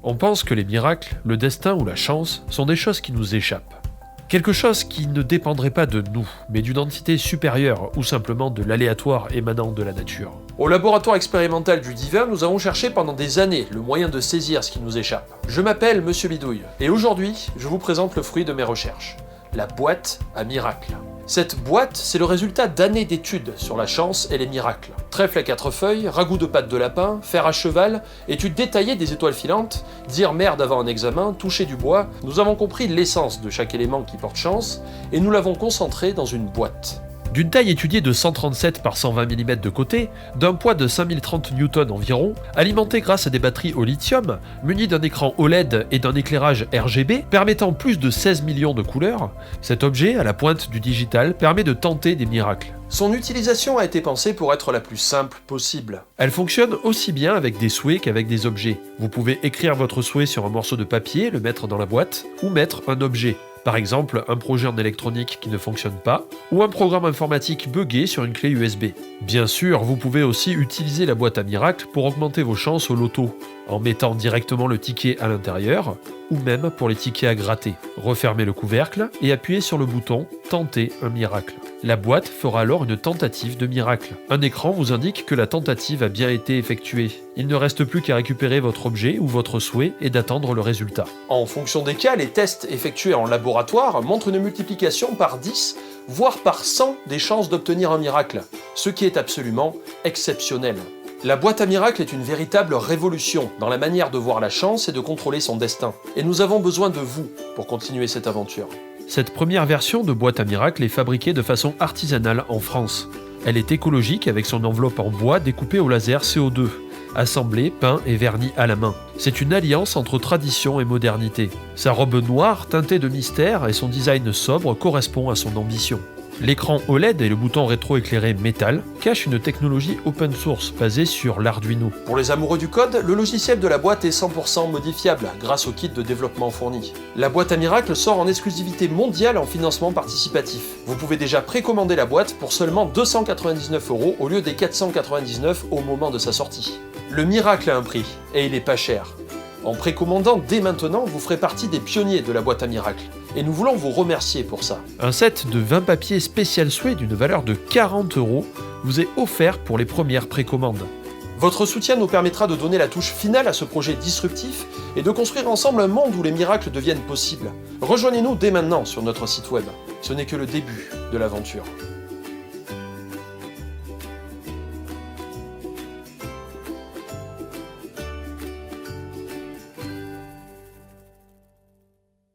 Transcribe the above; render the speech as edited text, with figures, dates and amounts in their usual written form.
On pense que les miracles, le destin ou la chance sont des choses qui nous échappent. Quelque chose qui ne dépendrait pas de nous, mais d'une entité supérieure ou simplement de l'aléatoire émanant de la nature. Au laboratoire expérimental du divin, nous avons cherché pendant des années le moyen de saisir ce qui nous échappe. Je m'appelle Monsieur Bidouille, et aujourd'hui, je vous présente le fruit de mes recherches, la boîte à miracles. Cette boîte, c'est le résultat d'années d'études sur la chance et les miracles. Trèfle à 4 feuilles, ragoût de pâte de lapin, fer à cheval, études détaillées des étoiles filantes, dire merde avant un examen, toucher du bois, nous avons compris l'essence de chaque élément qui porte chance, et nous l'avons concentré dans une boîte. D'une taille étudiée de 137 par 120 mm de côté, d'un poids de 5030 N environ, alimentée grâce à des batteries au lithium, munie d'un écran OLED et d'un éclairage RGB permettant plus de 16 millions de couleurs, cet objet, à la pointe du digital, permet de tenter des miracles. Son utilisation a été pensée pour être la plus simple possible. Elle fonctionne aussi bien avec des souhaits qu'avec des objets. Vous pouvez écrire votre souhait sur un morceau de papier, le mettre dans la boîte, ou mettre un objet. Par exemple, un projet en électronique qui ne fonctionne pas, ou un programme informatique buggé sur une clé USB. Bien sûr, vous pouvez aussi utiliser la boîte à miracles pour augmenter vos chances au loto, en mettant directement le ticket à l'intérieur, ou même pour les tickets à gratter. Refermez le couvercle et appuyez sur le bouton « Tenter un miracle ». La boîte fera alors une tentative de miracle. Un écran vous indique que la tentative a bien été effectuée. Il ne reste plus qu'à récupérer votre objet ou votre souhait et d'attendre le résultat. En fonction des cas, les tests effectués en laboratoire montrent une multiplication par 10, voire par 100 des chances d'obtenir un miracle, ce qui est absolument exceptionnel. La boîte à miracles est une véritable révolution dans la manière de voir la chance et de contrôler son destin. Et nous avons besoin de vous pour continuer cette aventure. Cette première version de boîte à miracles est fabriquée de façon artisanale en France. Elle est écologique avec son enveloppe en bois découpée au laser CO2, assemblée, peint et verni à la main. C'est une alliance entre tradition et modernité. Sa robe noire teintée de mystère et son design sobre correspond à son ambition. L'écran OLED et le bouton rétro-éclairé métal cachent une technologie open source basée sur l'Arduino. Pour les amoureux du code, le logiciel de la boîte est 100% modifiable grâce au kit de développement fourni. La boîte à miracles sort en exclusivité mondiale en financement participatif. Vous pouvez déjà précommander la boîte pour seulement 299 € au lieu des 499 au moment de sa sortie. Le miracle a un prix, et il est pas cher. En précommandant dès maintenant, vous ferez partie des pionniers de la boîte à miracles. Et nous voulons vous remercier pour ça. Un set de 20 papiers spécial souhait d'une valeur de 40 € vous est offert pour les premières précommandes. Votre soutien nous permettra de donner la touche finale à ce projet disruptif et de construire ensemble un monde où les miracles deviennent possibles. Rejoignez-nous dès maintenant sur notre site web. Ce n'est que le début de l'aventure.